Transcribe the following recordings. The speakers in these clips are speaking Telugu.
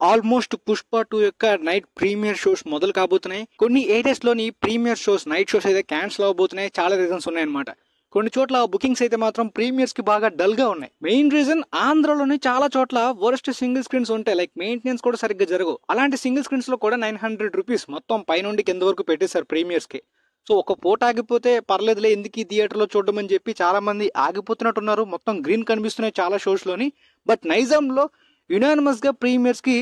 ఆల్మోస్ట్ పుష్ప 2 యొక్క నైట్ ప్రీమియర్ షోస్ మొదలు కాబోతున్నాయి. కొన్ని ఏరియాస్ లోని ప్రీమియర్ షోస్ నైట్ షోస్ అయితే క్యాన్సిల్ అవబోతున్నాయి. చాలా రీజన్స్ ఉన్నాయన్నమాట. కొన్ని చోట్ల బుకింగ్స్ అయితే మాత్రం ప్రీమియర్స్ కి బాగా డల్ గా ఉన్నాయి. మెయిన్ రీజన్ ఆంధ్రలోని చాలా చోట్ల వరస్ట్ సింగిల్ స్క్రీన్స్ ఉంటాయి. లైక్ మెయింటెనెన్స్ కూడా సరిగ్గా జరగవు. అలాంటి సింగిల్ స్క్రీన్స్ లో కూడా 900 రూపీస్ మొత్తం పైనుండి కింద వరకు పెట్టేశారు ప్రీమియర్స్ కి. సో ఒక పూట ఆగిపోతే పర్లేదులే, ఎందుకు ఈ థియేటర్లో చూడడం అని చెప్పి చాలా మంది ఆగిపోతున్నట్టున్నారు. మొత్తం గ్రీన్ కనిపిస్తున్నాయి చాలా షోస్ లోని. బట్ నైజాంలో యునానిమస్ గా ప్రీమియర్స్ కి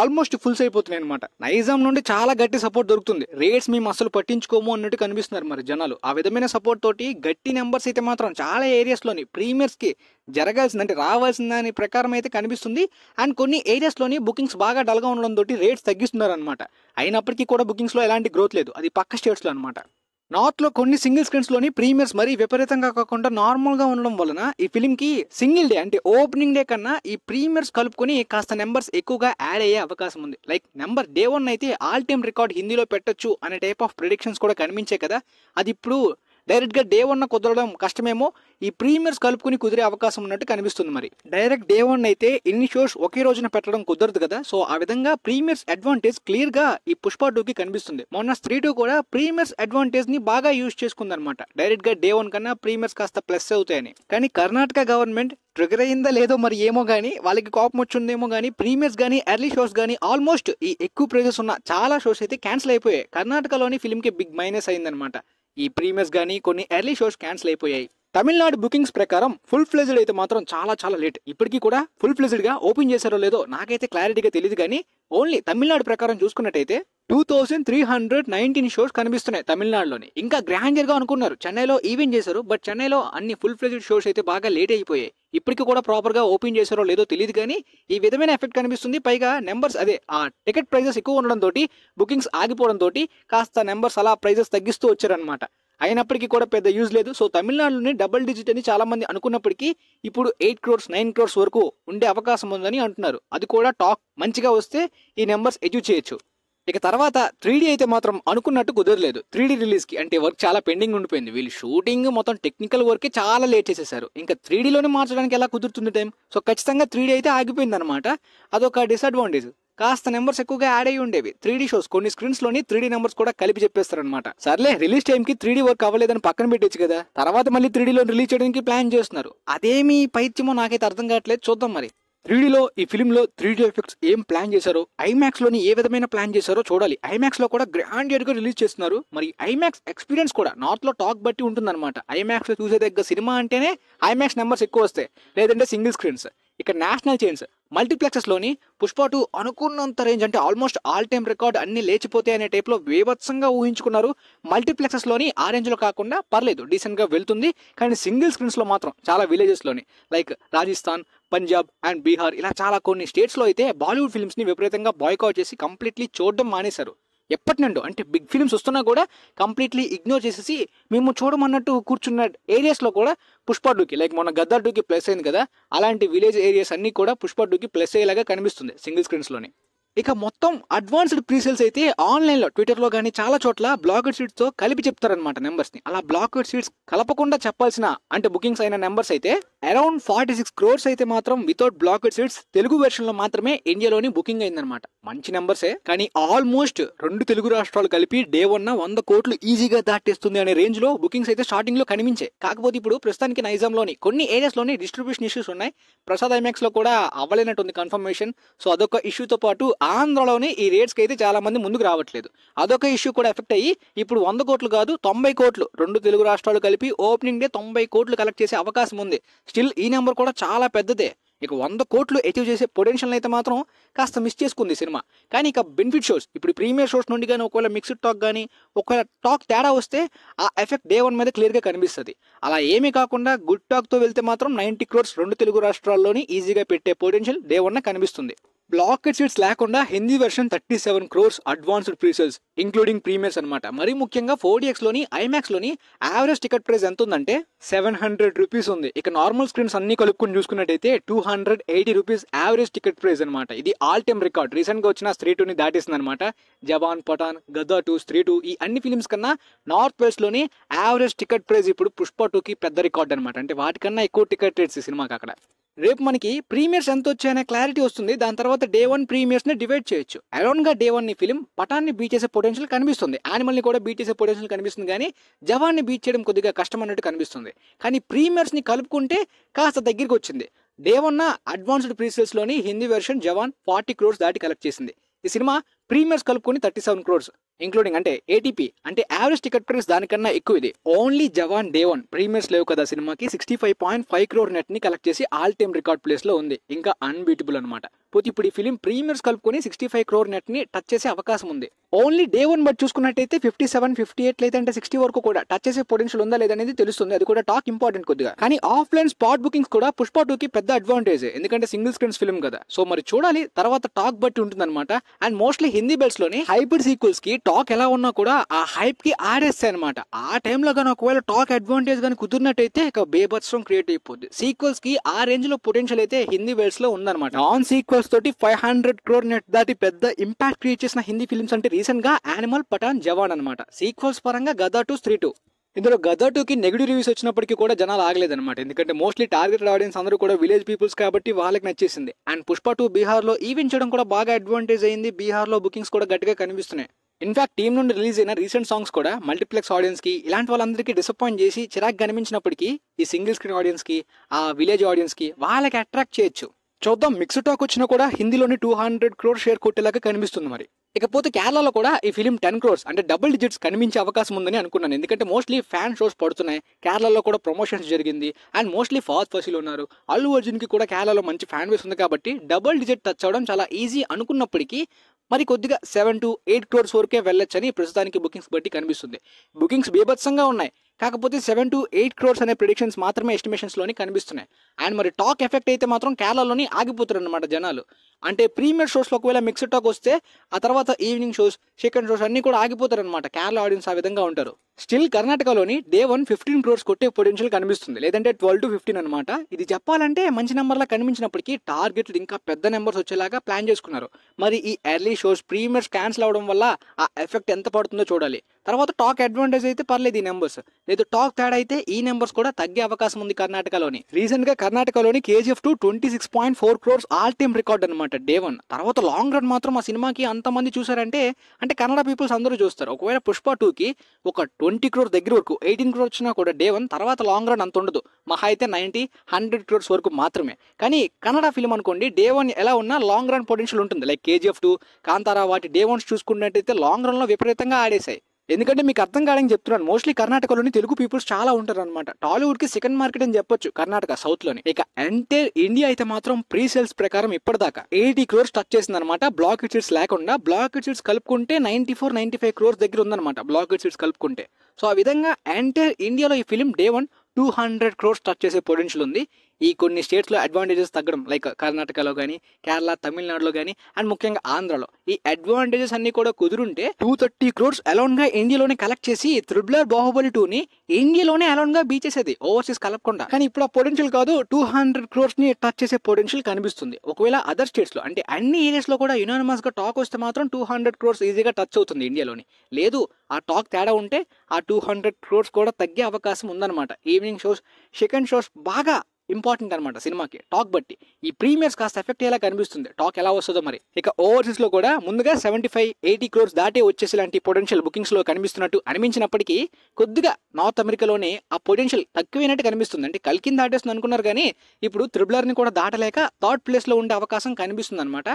ఆల్మోస్ట్ ఫుల్స్ అయిపోతున్నాయి అనమాట. నైజాం నుండి చాలా గట్టి సపోర్ట్ దొరుకుతుంది. రేట్స్ మేము అసలు పట్టించుకోము అన్నట్టు కనిపిస్తున్నారు మరి జనాలు. ఆ విధమైన సపోర్ట్ తోటి గట్టి నెంబర్స్ అయితే మాత్రం చాలా ఏరియాస్ లోని ప్రీమియర్స్ కి జరగాల్సింది అంటే రావాల్సిన దాని ప్రకారం అయితే కనిపిస్తుంది. అండ్ కొన్ని ఏరియాస్ లోని బుకింగ్స్ బాగా డల్ గా ఉండడం తోటి రేట్స్ తగ్గిస్తున్నారు అనమాట. అయినప్పటికీ కూడా బుకింగ్స్ లో ఎలాంటి గ్రోత్ లేదు. అది పక్క స్టేట్స్ లో అనమాట. నార్త్ లో కొన్ని సింగిల్ స్క్రీన్స్ లోని ప్రీమియర్స్ మరీ విపరీతంగా కాకుండా నార్మల్ గా ఉండడం వలన ఈ ఫిలిం కి సింగిల్ డే అంటే ఓపెనింగ్ డే కన్నా ఈ ప్రీమియర్స్ కలుపుకొని కాస్త నెంబర్స్ ఎక్కువగా యాడ్ అయ్యే అవకాశం ఉంది. లైక్ నెంబర్ డే 1 అయితే ఆల్ టైమ్ రికార్డ్ హిందీలో పెట్టొచ్చు అనే టైప్ ఆఫ్ ప్రిడిక్షన్స్ కూడా కనిపించాయి కదా. అది ఇప్పుడు డైరెక్ట్ గా డే 1 కుదరడం కష్టమేమో, ఈ ప్రీమియర్స్ కలుపుకుని కుదిరే అవకాశం ఉన్నట్టు కనిపిస్తుంది. మరి డైరెక్ట్ డే 1 అయితే ఇన్ని షోస్ ఒకే రోజున పెట్టడం కుదరదు కదా. సో ఆ విధంగా ప్రీమియర్స్ అడ్వాంటేజ్ క్లియర్ గా ఈ పుష్ప 2 కి కనిపిస్తుంది. మొన్న స్త్రీ 2 కూడా ప్రీమియర్స్ అడ్వాంటేజ్ ని బాగా యూజ్ చేసుకుంది అనమాట. డైరెక్ట్ గా డే 1 కన్నా ప్రీమియర్స్ కాస్త ప్లస్ అవుతాయని. కానీ కర్ణాటక గవర్నమెంట్ ట్రిగర్ అయిందా లేదో మరి ఏమో గానీ, వాళ్ళకి కోపం వచ్చిందేమో గానీ ప్రీమియర్స్ గానీ ఎర్లీ షోస్ గానీ ఆల్మోస్ట్ ఈ ఎక్కువ ప్రైజెస్ ఉన్న చాలా షోస్ అయితే క్యాన్సిల్ అయిపోయాయి. కర్ణాటకలోని ఫిల్మ్ కి బిగ్ మైనస్ అయిందనమాట. ఈ ప్రీమియర్స్ గానీ కొన్ని ఎర్లీ షోస్ క్యాన్సిల్ అయిపోయాయి. తమిళనాడు బుకింగ్స్ ప్రకారం ఫుల్ ఫ్లెజ్డ్ అయితే మాత్రం చాలా లేట్. ఇప్పటికీ కూడా ఫుల్ ఫ్లెజ్డ్ గా ఓపెన్ చేశారో లేదో నాకైతే క్లారిటీగా తెలియదు. కానీ ఓన్లీ తమిళనాడు ప్రకారం చూసుకున్నట్టయితే 2319 షోస్ కనిపిస్తున్నాయి తమిళనాడులోని. ఇంకా గ్రాండర్ గా అనుకున్నారు, చెన్నైలో ఈవెంట్ చేశారు. బట్ చెన్నైలో అన్ని ఫుల్ ఫ్లెజ్డ్ షోస్ అయితే బాగా లేట్ అయిపోయాయి. ఇప్పటికీ కూడా ప్రాపర్ గా ఓపెన్ చేశారో లేదో తెలియదు. కానీ ఈ విధమైన ఎఫెక్ట్ కనిపిస్తుంది. పైగా నెంబర్స్ అదే ఆ టికెట్ ప్రైజెస్ ఎక్కువ ఉండడం తోటి బుకింగ్స్ ఆగిపోవడం తోటి కాస్త నెంబర్స్ అలా ప్రైజెస్ తగ్గిస్తూ వచ్చారనమాట. అయినప్పటికీ కూడా పెద్ద యూజ్ లేదు. సో తమిళనాడులోని డబుల్ డిజిట్ అని చాలా మంది అనుకున్నప్పటికీ ఇప్పుడు 8 crores 9 crores వరకు ఉండే అవకాశం ఉందని అంటున్నారు. అది కూడా టాక్ మంచిగా వస్తే ఈ నెంబర్స్ అచీవ్ చేయొచ్చు. ఇక తర్వాత 3D అయితే మాత్రం అనుకున్నట్టు కుదరలేదు. 3D రిలీజ్ కి అంటే వర్క్ చాలా పెండింగ్ ఉండిపోయింది. వీళ్ళు షూటింగ్ మొత్తం టెక్నికల్ వర్క్ చాలా లేట్ చేసేసారు. ఇంకా 3Dలోనే మార్చడానికి ఎలా కుదురుతుంది టైం. సో ఖచ్చితంగా 3D అయితే ఆగిపోయింది అనమాట. అదొక డిసడ్వాంటేజ్. కాస్త నెంబర్స్ ఎక్కువగా యాడ్ అయ్యి ఉండేవి 3D షోస్. కొన్ని స్క్రీన్స్ లోని 3D నెంబర్స్ కూడా కలిపి చెప్పేస్తారనమాట. సర్లే రిలీజ్ టైం కి 3D వర్క్ అవ్వలేదని పక్కన పెట్టచ్చు కదా. తర్వాత మళ్ళీ 3Dలో రిలీజ్ చేయడానికి ప్లాన్ చేస్తున్నారు. అదేమి పైత్యమో నాకైతే అర్థం కావట్లేదు. చూద్దాం మరి 3Dలో ఈ ఫిల్మ్ లో 3D ఎఫెక్ట్స్ ఏం ప్లాన్ చేశారో, ఐమాక్స్ లోని ఏ విధమైన ప్లాన్ చేశారో చూడాలి. ఐమాక్స్ లో కూడా గ్రాండియర్ గా రిలీజ్ చేస్తున్నారు. మరి ఐమాక్స్ ఎక్స్పీరియన్స్ కూడా నార్త్ లో టాక్ బట్టి ఉంటుందన్నమాట. ఐమాక్స్ లో చూసే దగ్గర సినిమా అంటేనే ఐమాక్స్ నెంబర్స్ ఎక్కువ వస్తాయి, లేదంటే సింగిల్ స్క్రీన్స్. ఇక నేషనల్ చైన్స్ మల్టీప్లెక్సెస్ లోని పుష్ప 2 అనుకున్నంత రేంజ్ అంటే ఆల్మోస్ట్ ఆల్ టైమ్ రికార్డ్ అన్ని లేచిపోతాయి అనే టైప్ లో బీభత్సంగా ఊహించుకున్నారు. మల్టీప్లెక్సెస్ లోని ఆ రేంజ్ లో కాకుండా పర్లేదు, డీసెంట్ గా వెళ్తుంది. కానీ సింగిల్ స్క్రీన్స్ లో మాత్రం చాలా విలేజెస్ లోని లైక్ రాజస్థాన్, పంజాబ్ అండ్ బీహార్ ఇలా చాలా కొన్ని స్టేట్స్ లో అయితే బాలీవుడ్ ఫిల్మ్స్ ని విపరీతంగా బాయ్కాట్ చేసి కంప్లీట్లీ చూడడం మానేశారు. ఎప్పటి నుండో అంటే బిగ్ ఫిల్మ్స్ వస్తున్నా కూడా కంప్లీట్లీ ఇగ్నోర్ చేసేసి మేము చూడమన్నట్టు కూర్చున్న ఏరియాస్ లో కూడా పుష్ప 2కి లైక్ మొన్న గద్దర్ 2కి ప్లస్ అయింది కదా, అలాంటి విలేజ్ ఏరియాస్ అన్ని కూడా పుష్ప 2కి ప్లస్ అయ్యేలాగా కనిపిస్తుంది సింగిల్ స్క్రీన్స్ లోని. ఇక మొత్తం అడ్వాన్స్డ్ ప్రీసేల్స్ అయితే ఆన్లైన్ లో ట్విట్టర్ లో కానీ చాలా చోట్ల బ్లాకెడ్ సీట్స్ తో కలిపి చెప్తారనమాట నెంబర్స్ ని. అలా బ్లాకెడ్ సీట్స్ కలపకుండా చెప్పాల్సిన అంటే బుకింగ్స్ అయిన నెంబర్స్ అయితే అరౌండ్ 46 crores అయితే మాత్రం వితౌట్ బ్లాకెడ్ సీట్స్ తెలుగు వెర్షన్ లో మాత్రమే ఇండియాలోని బుకింగ్ అయిందనమాట. మంచి నెంబర్సే, కానీ ఆల్మోస్ట్ 2 తెలుగు రాష్ట్రాలు కలిపి డే 1 100 కోట్లు ఈజీగా దాటేస్తుంది అనే రేంజ్ లో బుకింగ్స్ అయితే స్టార్టింగ్ లో కనిపించాయి. కాకపోతే ఇప్పుడు ప్రస్తుతానికి నైజాంలోని కొన్ని ఏరియాస్ లోని డిస్ట్రిబ్యూషన్ ఇష్యూస్ ఉన్నాయి. ప్రసాద్ ఐమాక్స్ లో కూడా అవ్వలేనట్టుంది కన్ఫర్మేషన్. సో అదొక ఇష్యూతో పాటు ఆంధ్రలోనే ఈ రేట్స్కి అయితే చాలా మంది ముందుకు రావట్లేదు. అదొక ఇష్యూ కూడా ఎఫెక్ట్ అయ్యి ఇప్పుడు 100 కోట్లు కాదు 90 కోట్లు 2 తెలుగు రాష్ట్రాలు కలిపి ఓపెనింగ్ డే 90 కోట్లు కలెక్ట్ చేసే అవకాశం ఉంది. స్టిల్ ఈ నెంబర్ కూడా చాలా పెద్దదే. ఇక 100 కోట్లు అచీవ్ చేసే పొటెన్షియల్ అయితే మాత్రం కాస్త మిస్ చేసుకుంది సినిమా. కానీ ఇక బెనిఫిట్ షోస్ ఇప్పుడు ప్రీమియర్ షోస్ నుండి కానీ ఒకవేళ మిక్స్డ్ టాక్ కానీ ఒకవేళ టాక్ తేడా వస్తే ఆ ఎఫెక్ట్ డే 1 మీద క్లియర్గా కనిపిస్తుంది. అలా ఏమీ కాకుండా గుడ్ టాక్తో వెళ్తే మాత్రం 90 crores 2 తెలుగు రాష్ట్రాల్లోని ఈజీగా పెట్టే పొటెన్షియల్ డే 1 కనిపిస్తుంది. బ్లాకెడ్ సీట్స్ లేకుండా Hindi version 37 crores advanced presales including premieres అనమాట. మరీ ముఖ్యంగా 4DX లోని ఐమాక్స్ లోని యావరేజ్ టికెట్ ప్రైస్ ఎంత ఉందంటే 700 రూపీస్ ఉంది. ఇక నార్మల్ స్క్రీన్స్ అన్ని కలుపుకొని చూసుకున్నట్టయితే 280 రూపీస్ యావరేజ్ టికెట్ ప్రైస్ అనమాట. ఇది ఆల్ టైమ్ రికార్డ్. రీసెంట్ గా వచ్చిన స్త్రీ 2ని దాటేసింది అనమాట. జవాన్, పఠాన్, గద్దా 2, స్త్రీ 2 ఈ అన్ని ఫిలిమ్స్ కన్నా నార్త్ వెస్ట్ లోని యావరేజ్ టికెట్ ప్రైస్ ఇప్పుడు పుష్ప 2కి పెద్ద రికార్డ్ అనమాట. అంటే వాటికన్నా ఎక్కువ టికెట్ రేట్స్ ఈ సినిమాకి అక్కడ. రేపు మనకి ప్రీమియర్స్ ఎంత వచ్చాయనే క్లారిటీ వస్తుంది. దాని తర్వాత డే 1 ప్రీమియర్స్ ని డివైడ్ చేయొచ్చు. అలోన్ గా డే 1 ని ఫిలిం పఠాన్ని బీట్ చేసే పొటెన్షియల్ కనిపిస్తుంది, యానిమల్ ని కూడా బీట్ చేసే పొటెన్షియల్ కనిపిస్తుంది, కానీ జవాన్ ని బీట్ చేయడం కొద్దిగా కష్టం అన్నట్టు కనిపిస్తుంది. కానీ ప్రీమియర్స్ ని కలుపుకుంటే కాస్త దగ్గరికి వచ్చింది. డే 1 అడ్వాన్స్డ్ ప్రీసేల్స్ లోని హిందీ వెర్షన్ జవాన్ 40 crores దాటి కలెక్ట్ చేసింది. ఈ సినిమా ప్రీమియర్స్ కలుపుకొని 37 crores ఇంక్లూడింగ్ అంటే ఏటీపీ అంటే యావరేజ్ టికెట్ ప్రైస్ దానికన్నా ఎక్కువ. ఇది ఓన్లీ జవాన్ డే 1 ప్రీమియర్స్ లేవు కదా సినిమాకి 65.5 crore నెట్ ని కలెక్ట్ చేసి ఆల్ టైమ్ రికార్డ్ ప్లేస్ లో ఉంది. ఇంకా అన్బీటబుల్ అనమాట. పోతే ఇప్పుడు ఈ ఫిలిం ప్రీమియర్స్ కలుపుకొని 65 crore నెట్ ని టచ్ చేసే అవకాశం ఉంది. ఓన్లీ డే 1 బట్ చూసుకున్నట్టయితే 57, 58 లేదంటే 60 వరకు కూడా టచ్ చేసే పొటెన్షియల్ ఉందా లేదనేది తెలుస్తుంది. అది కూడా టాక్ ఇంపార్టెంట్ కొద్దిగా. కానీ ఆఫ్లైన్ స్పాట్ బుకింగ్స్ కూడా పుష్ప 2 కి పెద్ద అడ్వాంటేజ్, ఎందుకంటే సింగిల్ స్క్రీన్స్ ఫిల్మ్ కదా. సో మరి చూడాలి, తర్వాత టాక్ బట్టి ఉంటుందన్నమాట. అండ్ మోస్ట్లీ హిందీ బెల్ట్స్ లోని హైబ్రిడ్ సీక్వెల్స్ కి టాక్ ఎలా ఉన్నా కూడా ఆ హైప్ కి ఆడేస్తాయి అనమాట. ఆ టైంలో కానీ ఒకవేళ టాక్ అడ్వాంటేజ్ కానీ కుదిరినట్టయితే ఇక బేభత్సం క్రియేట్ అయిపోద్ది. సీక్వెల్స్ కి ఆ రేంజ్ లో పొటెన్షియల్ అయితే హిందీ బెల్ట్స్ లో ఉందన్నమాట. నాన్ సీక్వెల్స్ తోటి 500 crore నెట్ దాటి పెద్ద ఇంపాక్ట్ క్రియేట్ చేసిన హిందీ ఫిల్మ్స్ అంటే రీసెంట్ గా యానిమల్, పఠాన్, జవాన్ అనమాట. సీక్వెల్స్ పరంగా గదా 2, స్త్రీ 2. ఇందులో గదా 2 కి నెగిటివ్ రివ్యూస్ వచ్చినప్పటికీ కూడా జనాలు ఆగలేదన్నమాట. ఎందుకంటే మోస్ట్లీ టార్గెటెడ్ ఆడియన్స్ అందరూ కూడా విలేజ్ పీపుల్స్ కాబట్టి వాళ్ళకి నచ్చేసింది. అండ్ పుష్ప 2 బీహార్ లో ఈవెంట్ చేయడం కూడా బాగా అడ్వాంటేజ్ అయింది. బీహార్ లో బుకింగ్స్ కూడా గట్టిగా కనిపిస్తున్నాయి. ఇన్ఫాక్ట్ టీమ్ నుండి రిలీజ్ అయిన రీసెంట్ సాంగ్స్ కూడా మల్టీప్లెక్స్ ఆడియన్స్ కి ఇలాంటి వాళ్ళందరికీ డిసప్పాయింట్ చేసి చిరాకు కనిపించినప్పటికీ ఈ సింగిల్ స్క్రీన్ ఆడియన్స్ కి, ఆ విలేజ్ ఆడియన్స్ కి వాళ్ళకి అట్రాక్ట్ చేయొచ్చు. చూద్దాం, మిక్స్ టాక్ వచ్చినా కూడా హిందీలోని 200 crore షేర్ కొట్టేలాగా కనిపిస్తుంది మరి. ఇకపోతే కేరళలో కూడా ఈ ఫిలిం 10 crores అంటే డబుల్ డిజిట్స్ కనిపించే అవకాశం ఉందని అనుకున్నాను. ఎందుకంటే మోస్ట్లీ ఫ్యాన్ షోస్ పడుతున్నాయి, కేరళలో కూడా ప్రమోషన్స్ జరిగింది. అండ్ మోస్ట్లీ ఫాస్ట్ ఫసీలు ఉన్నారు, అల్లు అర్జున్ కి కూడా కేరళలో మంచి ఫ్యాన్ బేస్ ఉంది కాబట్టి డబుల్ డిజిట్ టచ్ అవడం చాలా ఈజీ అనుకున్నప్పటికీ మరి కొద్దిగా 7 to 8 crores వరకే వెళ్ళొచ్చని ప్రస్తుతానికి బుకింగ్స్ బట్టి కనిపిస్తుంది. బుకింగ్స్ బీభత్సంగా ఉన్నాయి, కాకపోతే 7 to 8 crores అనే ప్రిడిక్షన్స్ మాత్రమే ఎస్టిమేషన్స్ లోని కనిపిస్తున్నాయి. అండ్ మరి టాక్ ఎఫెక్ట్ అయితే మాత్రం కేరళలోని ఆగిపోతారు అనమాట జనాలు. అంటే ప్రీమియర్ షోస్ లో ఒకవేళ మిక్స్డ్ టాక్ వస్తే ఆ తర్వాత ఈవినింగ్ షోస్, సెకండ్ షోస్ అన్ని కూడా ఆగిపోతారు అనమాట. కేరళ ఆడియన్స్ ఆ విధంగా ఉంటారు. స్టిల్ కర్ణాటకలోని డే 1 15 crores కొట్టే పొటెన్షియల్ కనిపిస్తుంది, లేదంటే 12 to 15 అనమాట. ఇది చెప్పాలంటే మంచి నెంబర్లా కనిపించినప్పటికీ టార్గెట్లు ఇంకా పెద్ద నెంబర్స్ వచ్చేలాగా ప్లాన్ చేసుకున్నారు. మరి ఈ ఎర్లీ షోస్ ప్రీమియర్స్ క్యాన్సిల్ అవడం వల్ల ఆ ఎఫెక్ట్ ఎంత పడుతుందో చూడాలి. తర్వాత టాక్ అడ్వాంటేజ్ అయితే పర్లేదు ఈ నెంబర్స్, లేదు టాక్ తేడా అయితే ఈ నెంబర్స్ కూడా తగ్గే అవకాశం ఉంది కర్ణాటకలోని. రీసెంట్ గా కర్ణాటకలోని KGF 2 26.4 crores all time record అనమాట డే 1. తర్వాత లాంగ్ రన్ మాత్రం ఆ సినిమాకి అంతమంది చూసారంటే అంటే కన్నడ పీపుల్స్ అందరూ చూస్తారు. ఒకవేళ పుష్ప 2 కి ఒక 20 crores దగ్గర వరకు 18 crores వచ్చినా కూడా డే 1 తర్వాత లాంగ్ రన్ అంత ఉండదు, మహా అయితే 90-100 crores వరకు మాత్రమే. కానీ కన్నడ ఫిల్మ్ అనుకోండి డే 1 ఎలా ఉన్నా లాంగ్ రన్ పొటెన్షియల్ ఉంటుంది. లైక్ KGF 2, కాంతారా వాటి డే 1 చూసుకున్నట్టయితే లాంగ్ రన్ లో విపరీతంగా ఆడేశాయి. ఎందుకంటే మీకు అర్థం కాదని చెప్తున్నాను, మోస్ట్లీ కర్ణాటకలోని తెలుగు పీపుల్స్ చాలా ఉంటారు అనమాట. టాలీవుడ్ కి సెకండ్ మార్కెట్ అని చెప్పొచ్చు కర్ణాటక సౌత్ లోని. ఇక ఎంటైర్ ఇండియా అయితే మాత్రం ప్రీ సేల్స్ ప్రకారం ఇప్పటిదాకా 80 crores టచ్ చేసింది అనమాట. బ్లాక్ హిట్స్ లేకుండా బ్లాక్ హిట్స్ కలుపుకుంటే 94-95 crores దగ్గర ఉందన్నమాట బ్లాక్ హిట్స్ కలుపుకుంటే. సో ఆ విధంగా ఎంటైర్ ఇండియాలో ఈ ఫిలిం డే 1 200 crores టచ్ చేసే పొటెన్షియల్ ఉంది. ఈ కొన్ని స్టేట్స్ లో అడ్వాంటేజెస్ తగ్గడం, లైక్ కర్ణాటకలో కానీ, కేరళ, తమిళనాడులో కానీ, అండ్ ముఖ్యంగా ఆంధ్రలో ఈ అడ్వాంటేజెస్ అన్ని కూడా కుదురుంటే 230 crores అలోన్ గా ఇండియాలోనే కలెక్ట్ చేసి త్రిబులర్ బాహుబలి 2 ని ఇండియాలోనే అలోన్ గా బీచ్ చేసేది ఓవర్సీస్ కలపకుండా. కానీ ఇప్పుడు ఆ పొటెన్షియల్ కాదు, 200 crores ని టచ్ చేసే పొటెన్షియల్ కనిపిస్తుంది. ఒకవేళ అదర్ స్టేట్స్ లో అంటే అన్ని ఏరియాస్ లో కూడా యునానిమస్ గా టాక్ వస్తే మాత్రం 200 crores ఈజీగా టచ్ అవుతుంది ఇండియాలోని. లేదు ఆ టాక్ తేడా ఉంటే ఆ 200 crores కూడా తగ్గే అవకాశం ఉందన్నమాట. ఈవినింగ్ షోస్, సెకండ్ షోస్ బాగా ఇంపార్టెంట్ అనమాట సినిమాకి టాక్ బట్టి. ఈ ప్రీమియర్స్ కాస్త ఎఫెక్ట్ అయ్యేలా కనిపిస్తుంది, టాక్ ఎలా వస్తుందో మరి. ఇక ఓవర్సీస్ లో కూడా ముందుగా 75-80 crores దాటే వచ్చేసి లాంటి పొటెన్షియల్ బుకింగ్స్ లో కనిపిస్తున్నట్టు అనిపించినప్పటికీ కొద్దిగా నార్త్ అమెరికాలోనే ఆ పొటెన్షియల్ తక్కువైనట్టు కనిపిస్తుంది. అంటే కల్కిని దాటేస్తుంది అనుకున్నారు కానీ ఇప్పుడు త్రిబులర్ ని కూడా దాటలేక థర్డ్ ప్లేస్ లో ఉండే అవకాశం కనిపిస్తుంది అనమాట.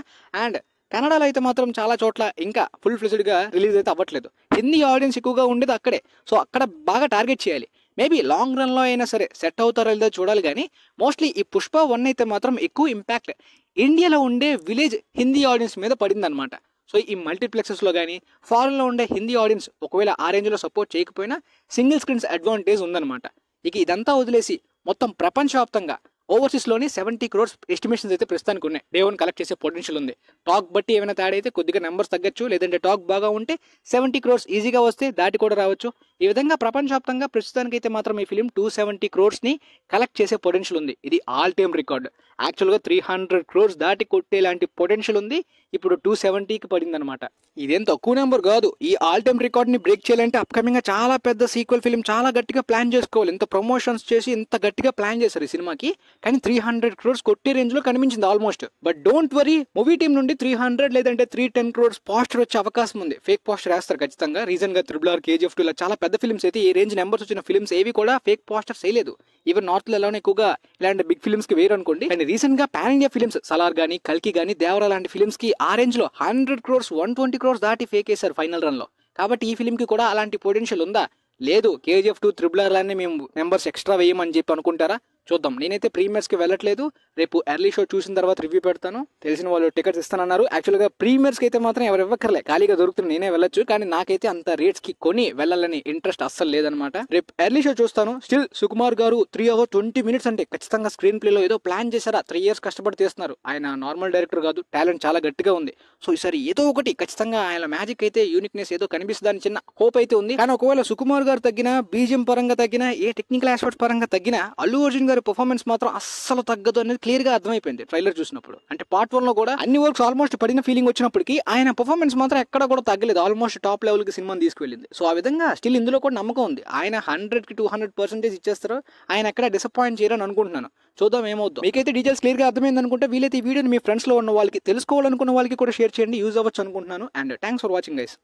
అండ్ కన్నడలో అయితే మాత్రం చాలా చోట్ల ఇంకా ఫుల్ ఫ్లెజ్డ్ గా రిలీజ్ అయితే అవ్వట్లేదు. హిందీ ఆడియన్స్ ఎక్కువగా ఉండేది అక్కడే. సో అక్కడ బాగా టార్గెట్ చేయాలి. మేబీ లాంగ్ రన్ లో అయినా సరే సెట్ అవుతారో లేదో చూడాలి. కానీ మోస్ట్లీ ఈ పుష్ప 1 అయితే మాత్రం ఎక్కువ ఇంపాక్ట్ ఇండియాలో ఉండే విలేజ్ హిందీ ఆడియన్స్ మీద పడింది అనమాట. సో ఈ మల్టీప్లెక్సెస్ లో కానీ, ఫారెన్ లో ఉండే హిందీ ఆడియన్స్ ఒకవేళ ఆ రేంజ్ లో సపోర్ట్ చేయకపోయినా సింగిల్ స్క్రీన్స్ అడ్వాంటేజ్ ఉందన్నమాట. ఇక ఇదంతా వదిలేసి మొత్తం ప్రపంచవ్యాప్తంగా ఓవర్సీస్ లోని 70 crores ఎస్టిమేషన్స్ అయితే ప్రస్తుతానికి ఉన్నాయి. డే 1 కలెక్ట్ చేసే పొటెన్షియల్ ఉంది. టాక్ బట్టి ఏమైనా తేడా అయితే కొద్దిగా నెంబర్స్ తగ్గచ్చు, లేదంటే టాక్ బాగా ఉంటే 70 crores ఈజీగా వస్తే దాటి కూడా రావచ్చు. ఈ విధంగా ప్రపంచవ్యాప్తంగా ప్రస్తుతానికైతే మాత్రం ఈ ఫిలిం 270 crores ని కలెక్ట్ చేసే పొటెన్షియల్ ఉంది. ఇది ఆల్ టైమ్ రికార్డ్. యాక్చువల్గా 300 crores దాటి కొట్టేలాంటి పొటెన్షియల్ ఉంది. ఇప్పుడు 270కి పడింది అనమాట. ఇదేం తక్కువ నెంబర్ కాదు. ఈ ఆల్ టైమ్ రికార్డ్ ని బ్రేక్ చేయాలంటే అప్కమింగ్ గా చాలా పెద్ద సీక్వెల్ ఫిలిం చాలా గట్టిగా ప్లాన్ చేసుకోవాలి. ఇంత ప్రమోషన్స్ చేసి ఇంత గట్టిగా ప్లాన్ చేశారు ఈ సినిమాకి. కానీ 300 crores కొట్టే రేంజ్ లో కనిపించింది almost. But don't worry, movie team నుండి 300 లేదంటే 310 crores పోస్టర్ వచ్చే అవకాశం ఉంది. ఫేక్ పోస్టర్ వేస్తారు ఖచ్చితంగా. రీజన్ గా RRR, KGF2 ఇలా చాలా పెద్ద ఫిల్మ్స్ అయితే ఈ రేంజ్ నెంబర్స్ వచ్చిన ఫిల్మ్స్ ఏవి కూడా ఫేక్ పోస్టర్స్ వేయలేదు. ఈవెన్ నార్త్ లో ఎలానే ఎక్కువగా ఇలాంటి బిగ్ ఫిల్మ్స్ కి వేరు అనుకోండి. కానీ రీసెంట్ గా పాన్ ఇండియా ఫిల్మ్స్ సలార్ గానీ, కల్కి గానీ, దేవరా లాంటి ఫిల్మ్స్ కి ఆ రేంజ్ లో 100 crores 120 crores దాటి ఫేక్ వేశారు ఫైనల్ రన్ లో. కాబట్టి ఈ ఫిల్మ్ కి కూడా అలాంటి పొటెన్షియల్ ఉందా? లేదు. KGF2, RRR లానే మేము నెంబర్స్ ఎక్స్ట్రా వేయమని చెప్పి అనుకుంటారా? చూద్దాం. నేనైతే ప్రీమియర్స్ కి వెళ్ళట్లేదు. రేపు ఎర్లీ షో చూసిన తర్వాత రివ్యూ పెడతాను. తెలిసిన వాళ్ళు టికెట్స్ ఇస్తానన్నారు. యాక్చువల్గా ప్రీమియర్స్ కి అయితే మాత్రం ఎవరు ఇవ్వక్కర్లే, ఖాళీగా దొరుకుతుంది, నేనే వెళ్ళొచ్చు. కానీ నాకైతే అంత రేట్స్ కి కొని వెళ్ళాలని ఇంట్రెస్ట్ అస్సలు లేదనమాట. రేపు ఎర్లీ షో చూస్తాను. స్టిల్ సుకుమార్ గారు 3 hours 20 minutes అంటే ఖచ్చితంగా స్క్రీన్ ప్లే లో ఏదో ప్లాన్ చేశారా? 3 years కష్టపడి చేస్తున్నారు. ఆయన నార్మల్ డైరెక్టర్ కాదు, టాలెంట్ చాలా గట్టిగా ఉంది. సో ఈసారి ఏదో ఒకటి ఖచ్చితంగా ఆయన మ్యాజిక్ అయితే, యూనిక్నెస్ ఏదో కనిపిస్తుందని చిన్న హోప్ అయితే ఉంది. కానీ ఒకవేళ సుకుమార్ గారు తగ్గినా, బీజిఎం పరంగా తగ్గినా, ఏ టెక్నికల్ ఆస్పెక్ట్స్ పరంగా తగ్గినా, అల్లు అర్జున్ గారి పర్ఫార్మెన్స్ మాత్రం అస్సలు తగ్గదు అనేది క్లియర్ గా అర్థమైపోయింది ట్రైలర్ చూసినప్పుడు. అంటే పార్ట్ 1 లో కూడా అన్ని వర్క్స్ ఆల్మోస్ట్ పడిన ఫీలింగ్ వచ్చినప్పటికీ ఆయన పర్ఫార్మెన్స్ మాత్రం ఎక్కడ కూడా తగ్గలేదు. ఆల్మోస్ట్ టాప్ లెవెల్ కి సినిమాని తీసుకువెళ్ళింది. సో ఆ విధంగా స్టిల్ ఇందులో కూడా నమ్మకం ఉంది. ఆయన 100కి 200% ఇచ్చేస్తారు. ఆయన ఎక్కడ డిసప్పాయింట్ చేయరని అనుకుంటున్నాను. చూద్దాం ఏమవుద్దాం. మీకైతే డీటెయిల్స్ క్లియర్ గా అర్థమైంది అనుకుంటే వీలైతే ఈ వీడియోని మీ ఫ్రెండ్స్ లో ఉన్న వాళ్ళకి, తెలుసుకోవాలనుకున్న వాళ్ళకి కూడా షేర్ చేయండి. యూజ్ అవ్వచ్చు అనుకుంటున్నాను. And thanks for watching guys.